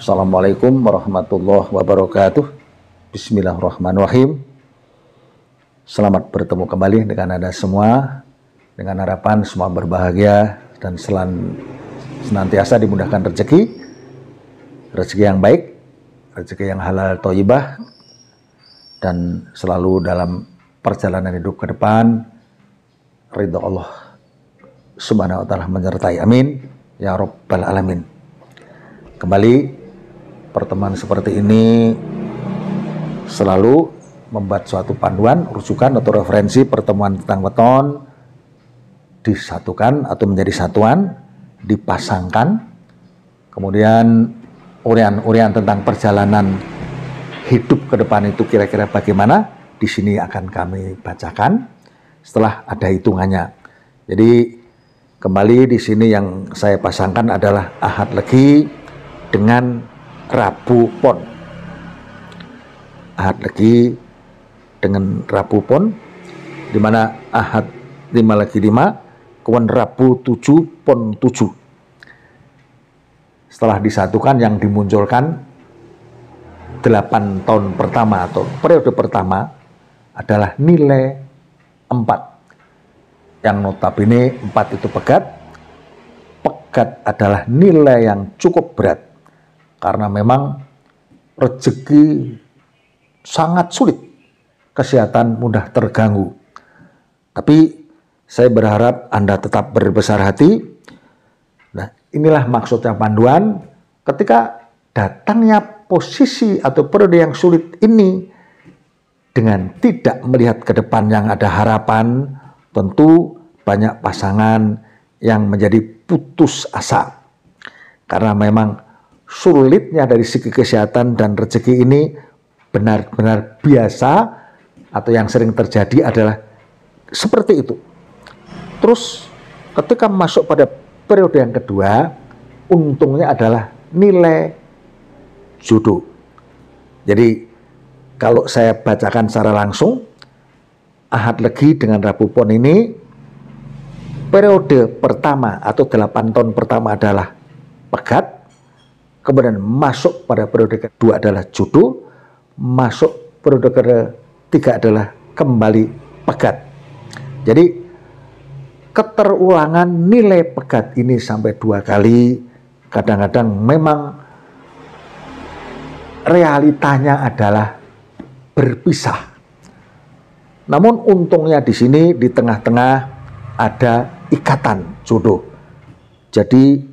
Assalamualaikum warahmatullahi wabarakatuh. Bismillahirrahmanirrahim. Selamat bertemu kembali dengan Anda semua, dengan harapan semua berbahagia dan senantiasa dimudahkan rezeki yang baik, rezeki yang halal thayyibah, dan selalu dalam perjalanan hidup ke depan ridha Allah Subhanahu wa ta'ala menyertai, amin ya rabbal alamin. Kembali pertemuan seperti ini selalu membuat suatu panduan, rujukan atau referensi pertemuan tentang weton disatukan atau menjadi satuan, dipasangkan, kemudian urian-urian tentang perjalanan hidup ke depan itu kira-kira bagaimana, di sini akan kami bacakan setelah ada hitungannya. Jadi kembali di sini yang saya pasangkan adalah Ahad Legi dengan Rabu Pon. Ahad Legi dengan Rabu Pon, di mana Ahad 5 Legi 5, kemudian Rabu 7 Pon 7. Setelah disatukan yang dimunculkan 8 tahun pertama atau periode pertama adalah nilai 4. Yang notabene 4 itu pegat. Pegat adalah nilai yang cukup berat karena memang rezeki sangat sulit, kesehatan mudah terganggu. Tapi saya berharap Anda tetap berbesar hati. Nah, inilah maksudnya panduan. Ketika datangnya posisi atau periode yang sulit ini, dengan tidak melihat ke depan yang ada harapan, tentu banyak pasangan yang menjadi putus asa. Karena memang sulitnya dari segi kesehatan dan rezeki ini benar-benar biasa, atau yang sering terjadi adalah seperti itu. Terus ketika masuk pada periode yang kedua, untungnya adalah nilai jodoh. Jadi kalau saya bacakan secara langsung, Ahad Legi dengan Rabu Pon ini, periode pertama atau 8 tahun pertama adalah pegat, kemudian masuk pada periode kedua adalah jodoh, masuk periode ketiga adalah kembali pegat. Jadi keterulangan nilai pegat ini sampai 2 kali, kadang-kadang memang realitanya adalah berpisah. Namun untungnya di sini di tengah-tengah ada ikatan jodoh. Jadi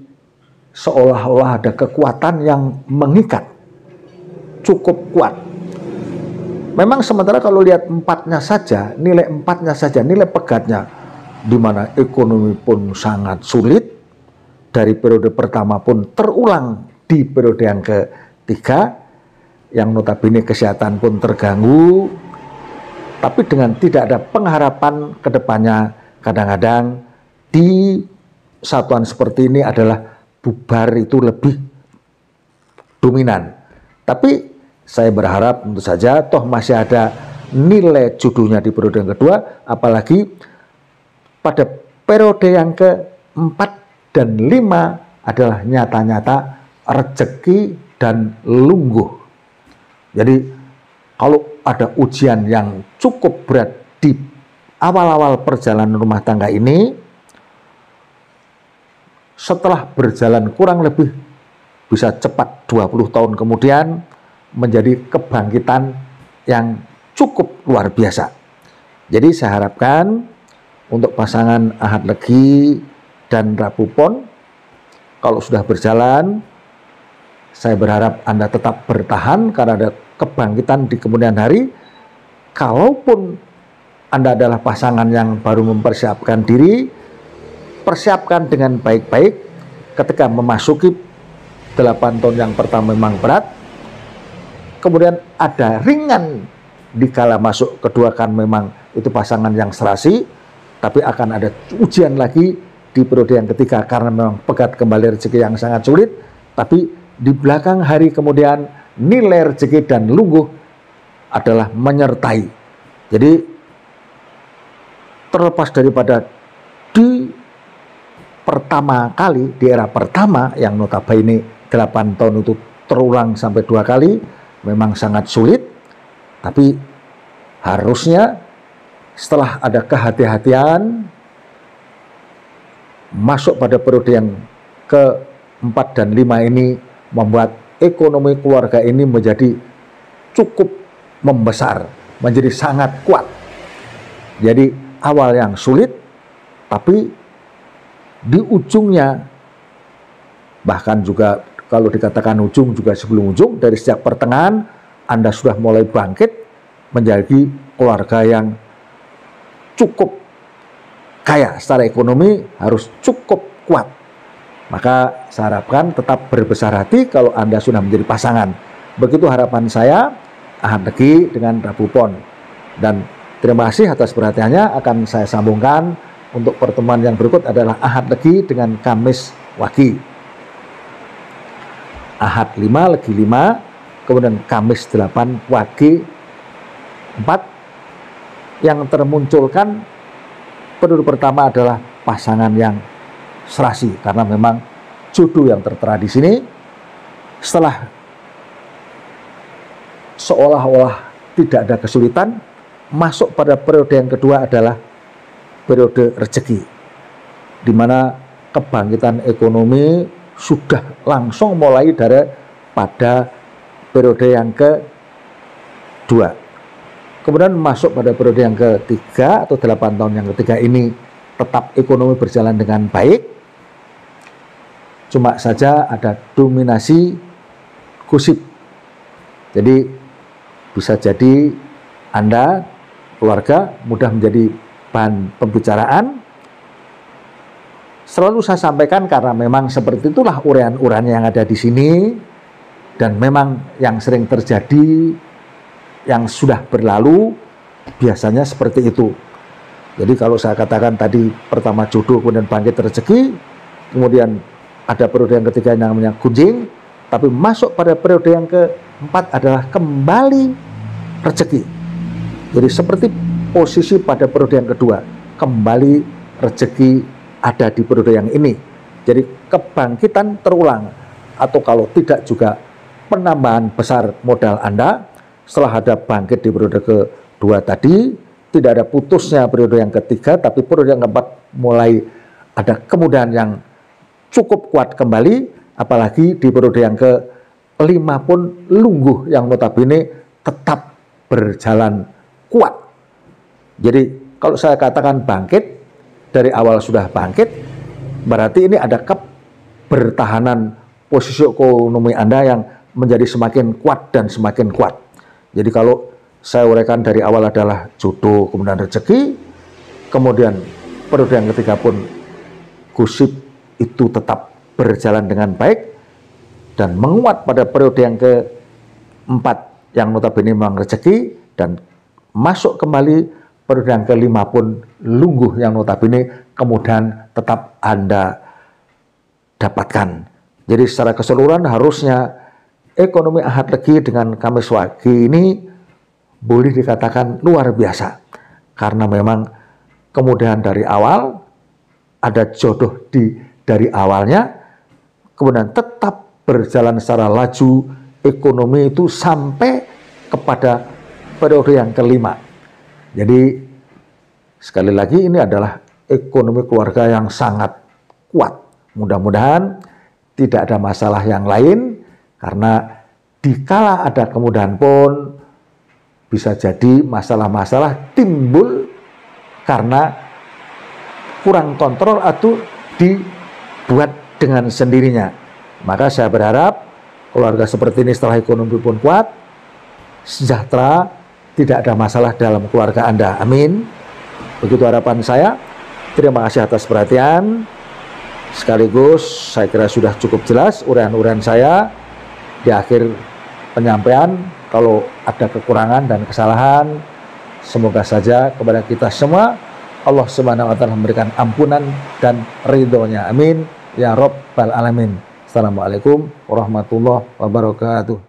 seolah-olah ada kekuatan yang mengikat cukup kuat. Memang sementara kalau lihat 4-nya saja, nilai 4-nya saja, nilai pegatnya, di mana ekonomi pun sangat sulit, dari periode pertama pun terulang di periode yang ketiga, yang notabene kesehatan pun terganggu, tapi dengan tidak ada pengharapan ke depannya, kadang-kadang di satuan seperti ini adalah bubar itu lebih dominan. Tapi saya berharap tentu saja toh masih ada nilai jodohnya di periode yang kedua, apalagi pada periode yang keempat dan 5 adalah nyata-nyata rezeki dan lungguh. Jadi kalau ada ujian yang cukup berat di awal-awal perjalanan rumah tangga ini, setelah berjalan kurang lebih bisa cepat 20 tahun kemudian menjadi kebangkitan yang cukup luar biasa. Jadi saya harapkan untuk pasangan Ahad Legi dan Rabu Pon, kalau sudah berjalan, saya berharap Anda tetap bertahan karena ada kebangkitan di kemudian hari. Kalaupun Anda adalah pasangan yang baru mempersiapkan diri, persiapkan dengan baik-baik. Ketika memasuki 8 tahun yang pertama memang berat, kemudian ada ringan di kala masuk kedua, kan memang itu pasangan yang serasi, tapi akan ada ujian lagi di periode yang ketiga karena memang pegat kembali rezeki yang sangat sulit. Tapi di belakang hari kemudian nilai rezeki dan lungguh adalah menyertai. Jadi terlepas daripada di pertama kali, di era pertama yang notabene 8 tahun itu terulang sampai 2 kali memang sangat sulit, tapi harusnya setelah ada kehati-hatian masuk pada periode yang ke-4 dan 5 ini membuat ekonomi keluarga ini menjadi cukup membesar, menjadi sangat kuat. Jadi awal yang sulit, tapi di ujungnya, bahkan juga kalau dikatakan ujung juga sebelum ujung, dari sejak pertengahan Anda sudah mulai bangkit menjadi keluarga yang cukup kaya secara ekonomi, harus cukup kuat. Maka saya harapkan tetap berbesar hati kalau Anda sudah menjadi pasangan. Begitu harapan saya, Ahad Legi dengan Rabu Pon. Dan terima kasih atas perhatiannya. Akan saya sambungkan untuk pertemuan yang berikut adalah Ahad Legi dengan Kamis Wage. Ahad 5, Legi 5, kemudian Kamis 8, Wage 4. Yang termunculkan periode pertama adalah pasangan yang serasi, karena memang jodoh yang tertera di sini. Setelah seolah-olah tidak ada kesulitan, masuk pada periode yang kedua adalah periode rezeki, di mana kebangkitan ekonomi sudah langsung mulai pada periode yang kedua. Kemudian masuk pada periode yang ketiga atau 8 tahun yang ketiga ini tetap ekonomi berjalan dengan baik, cuma saja ada dominasi gosip. Jadi bisa jadi Anda keluarga mudah menjadi bahan pembicaraan. Selalu saya sampaikan karena memang seperti itulah uraian-uraian yang ada di sini, dan memang yang sering terjadi, yang sudah berlalu biasanya seperti itu. Jadi kalau saya katakan tadi pertama jodoh, kemudian bangkit rezeki, kemudian ada periode yang ketiga yang namanya gunjing, tapi masuk pada periode yang keempat adalah kembali rezeki. Jadi seperti posisi pada periode yang kedua, kembali rezeki ada di periode yang ini. Jadi kebangkitan terulang, atau kalau tidak juga penambahan besar modal Anda setelah ada bangkit di periode kedua tadi. Tidak ada putusnya periode yang ketiga, tapi periode yang keempat mulai ada kemudahan yang cukup kuat kembali, apalagi di periode yang ke-5 pun lungguh yang notabene tetap berjalan kuat. Jadi kalau saya katakan bangkit, dari awal sudah bangkit, berarti ini ada kebertahanan posisi ekonomi Anda yang menjadi semakin kuat dan semakin kuat. Jadi kalau saya uraikan dari awal adalah jodoh, kemudian rezeki, kemudian periode yang ketiga pun gosip itu tetap berjalan dengan baik dan menguat pada periode yang keempat yang notabene memang rezeki, dan masuk kembali periode yang kelima pun lungguh yang notabene kemudian tetap Anda dapatkan. Jadi secara keseluruhan harusnya ekonomi Ahad Legi dengan Kamis Wage ini boleh dikatakan luar biasa, karena memang kemudahan dari awal, ada jodoh dari awalnya, kemudian tetap berjalan secara laju ekonomi itu sampai kepada periode yang kelima. Jadi sekali lagi ini adalah ekonomi keluarga yang sangat kuat. Mudah-mudahan tidak ada masalah yang lain, karena dikala ada kemudahan pun bisa jadi masalah-masalah timbul karena kurang kontrol atau dibuat dengan sendirinya. Maka saya berharap keluarga seperti ini setelah ekonomi pun kuat, sejahtera, tidak ada masalah dalam keluarga Anda. Amin. Begitu harapan saya. Terima kasih atas perhatian. Sekaligus saya kira sudah cukup jelas uraian-uraian saya di akhir penyampaian. Kalau ada kekurangan dan kesalahan, semoga saja kepada kita semua Allah Subhanahu wa Ta'ala memberikan ampunan dan ridhonya. Amin ya Rabbal Alamin. Assalamualaikum warahmatullahi wabarakatuh.